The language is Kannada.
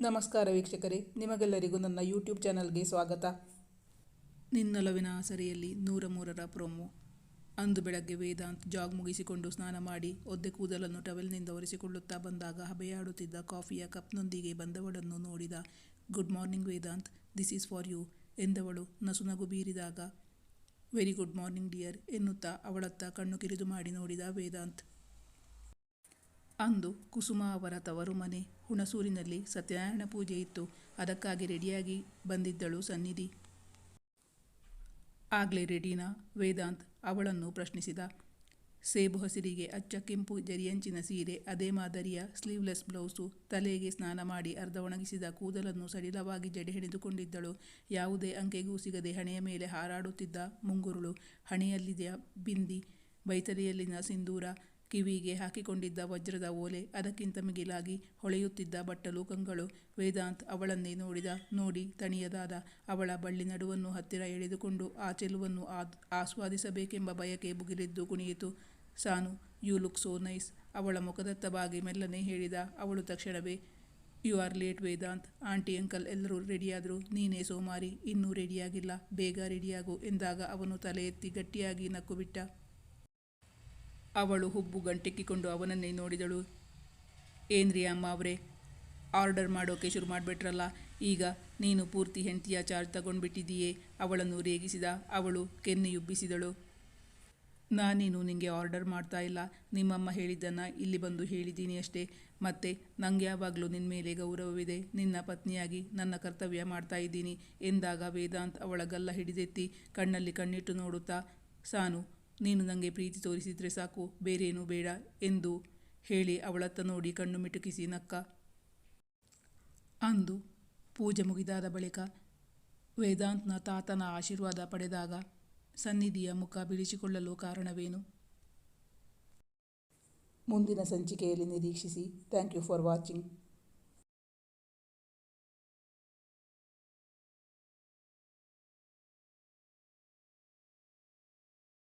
ನಮಸ್ಕಾರ ವೀಕ್ಷಕರೇ, ನಿಮಗೆಲ್ಲರಿಗೂ ನನ್ನ ಯೂಟ್ಯೂಬ್ ಚಾನಲ್ಗೆ ಸ್ವಾಗತ. ನಿನ್ನೊಲವಿನ ಆಸರೆಯಲ್ಲಿ 103ರ ಪ್ರೊಮೋ. ಅಂದು ಬೆಳಗ್ಗೆ ವೇದಾಂತ್ ಜಾಗ್ ಮುಗಿಸಿಕೊಂಡು ಸ್ನಾನ ಮಾಡಿ ಒದ್ದೆ ಕೂದಲನ್ನು ಟವೆಲ್ನಿಂದ ಒರೆಸಿಕೊಳ್ಳುತ್ತಾ ಬಂದಾಗ ಹಬೆಯಾಡುತ್ತಿದ್ದ ಕಾಫಿಯ ಕಪ್ನೊಂದಿಗೆ ಬಂದವಳನ್ನು ನೋಡಿದ. Good morning Vedant, this is for you ಎಂದವಳು ನಸುನಗು ಬೀರಿದಾಗ, ವೆರಿ ಗುಡ್ ಮಾರ್ನಿಂಗ್ ಡಿಯರ್ ಎನ್ನುತ್ತಾ ಅವಳತ್ತ ಕಣ್ಣು ಕಿರಿದು ಮಾಡಿ ನೋಡಿದ ವೇದಾಂತ್. ಅಂದು ಕುಸುಮ ಅವರ ತವರು ಮನೆ ಹುಣಸೂರಿನಲ್ಲಿ ಸತ್ಯನಾರಾಯಣ ಪೂಜೆ ಇತ್ತು. ಅದಕ್ಕಾಗಿ ರೆಡಿಯಾಗಿ ಬಂದಿದ್ದಳು ಸನ್ನಿಧಿ. ಆಗ್ಲೇ ರೆಡಿನಾ ವೇದಾಂತ್ ಅವಳನ್ನು ಪ್ರಶ್ನಿಸಿದ. ಸೇಬು ಹಸಿರಿಗೆ ಅಚ್ಚ ಕೆಂಪು ಜರಿಯಂಚಿನ ಸೀರೆ, ಅದೇ ಮಾದರಿಯ ಸ್ಲೀವ್ಲೆಸ್ ಬ್ಲೌಸು, ತಲೆಗೆ ಸ್ನಾನ ಮಾಡಿ ಅರ್ಧ ಒಣಗಿಸಿದ ಕೂದಲನ್ನು ಸಡಿಲವಾಗಿ ಜಡೆ ಹಿಡಿದುಕೊಂಡಿದ್ದಳು. ಯಾವುದೇ ಅಂಕೆಗೂ ಸಿಗದೆ ಹಣೆಯ ಮೇಲೆ ಹಾರಾಡುತ್ತಿದ್ದ ಮುಂಗುರುಳು, ಹಣೆಯಲ್ಲಿದ್ದ ಬಿಂದಿ, ಬೈತಲೆಯಲ್ಲಿನ ಸಿಂಧೂರ, ಕಿವಿಗೆ ಹಾಕಿಕೊಂಡಿದ್ದ ವಜ್ರದ ಓಲೆ, ಅದಕ್ಕಿಂತ ಮಿಗಿಲಾಗಿ ಹೊಳೆಯುತ್ತಿದ್ದ ಬಟ್ಟಲು ಕಂಗಳು. ವೇದಾಂತ್ ಅವಳನ್ನೇ ನೋಡಿ ತಣಿಯದಾದ. ಅವಳ ಬಳ್ಳಿ ನಡುವನ್ನು ಹತ್ತಿರ ಎಳೆದುಕೊಂಡು ಆ ಚೆಲುವನ್ನು ಆಸ್ವಾದಿಸಬೇಕೆಂಬ ಬಯಕೆ ಭುಗಿಲೆದ್ದು ಕುಣಿಯಿತು. Sanu, you look so nice ಅವಳ ಮುಖದತ್ತ ಬಾಗಿ ಮೆಲ್ಲನೆ ಹೇಳಿದ. ಅವಳು ತಕ್ಷಣವೇ, you are late Vedant, aunty uncle ಎಲ್ಲರೂ ರೆಡಿಯಾದ್ರು, ನೀನೇ ಸೋಮಾರಿ, ಇನ್ನೂ ರೆಡಿಯಾಗಿಲ್ಲ, ಬೇಗ ರೆಡಿಯಾಗು ಎಂದಾಗ ಅವನು ತಲೆ ಎತ್ತಿ ಗಟ್ಟಿಯಾಗಿ ನಕ್ಕು ಬಿಟ್ಟ. ಅವಳು ಹುಬ್ಬು ಗಂಟೆಕ್ಕಿಕೊಂಡು ಅವನನ್ನೇ ನೋಡಿದಳು. ಏನ್ರಿ ಅಮ್ಮವ್ರೆ, ಆರ್ಡರ್ ಮಾಡೋಕೆ ಶುರು ಮಾಡ್ಬಿಟ್ರಲ್ಲ, ಈಗ ನೀನು ಪೂರ್ತಿ ಹೆಂಡತಿಯ ಚಾರ್ಜ್ ತಗೊಂಡ್ಬಿಟ್ಟಿದೀಯೇ ಅವಳನ್ನು ರೇಗಿಸಿದ. ಅವಳು ಕೆನ್ನೆಯುಬ್ಬಿಸಿದಳು. ನಾನೇನು ನಿಂಗೆ ಆರ್ಡರ್ ಮಾಡ್ತಾ ಇಲ್ಲ, ನಿಮ್ಮಮ್ಮ ಹೇಳಿದ್ದನ್ನು ಇಲ್ಲಿ ಬಂದು ಹೇಳಿದ್ದೀನಿ ಅಷ್ಟೇ. ಮತ್ತೆ ನಂಗ್ಯಾವಾಗಲೂ ನಿನ್ನ ಮೇಲೆ ಗೌರವವಿದೆ, ನಿನ್ನ ಪತ್ನಿಯಾಗಿ ನನ್ನ ಕರ್ತವ್ಯ ಮಾಡ್ತಾ ಇದ್ದೀನಿ ಎಂದಾಗ ವೇದಾಂತ್ ಅವಳ ಗಲ್ಲ ಹಿಡಿದೆತ್ತಿ ಕಣ್ಣಲ್ಲಿ ಕಣ್ಣಿಟ್ಟು ನೋಡುತ್ತಾ, ಸಾನು, ನೀನು ನನಗೆ ಪ್ರೀತಿ ತೋರಿಸಿದ್ರೆ ಸಾಕು, ಬೇರೇನೂ ಬೇಡ ಎಂದು ಹೇಳಿ ಅವಳತ್ತ ನೋಡಿ ಕಣ್ಣು ಮಿಟುಕಿಸಿ ನಕ್ಕ. ಅಂದು ಪೂಜೆ ಮುಗಿದಾದ ಬಳಿಕ ವೇದಾಂತ್ನ ತಾತನ ಆಶೀರ್ವಾದ ಪಡೆದಾಗ ಸನ್ನಿಧಿಯ ಮುಖ ಬಿಳಿಚಿಕೊಳ್ಳಲು ಕಾರಣವೇನು? ಮುಂದಿನ ಸಂಚಿಕೆಯಲ್ಲಿ ನಿರೀಕ್ಷಿಸಿ. Thank you for watching.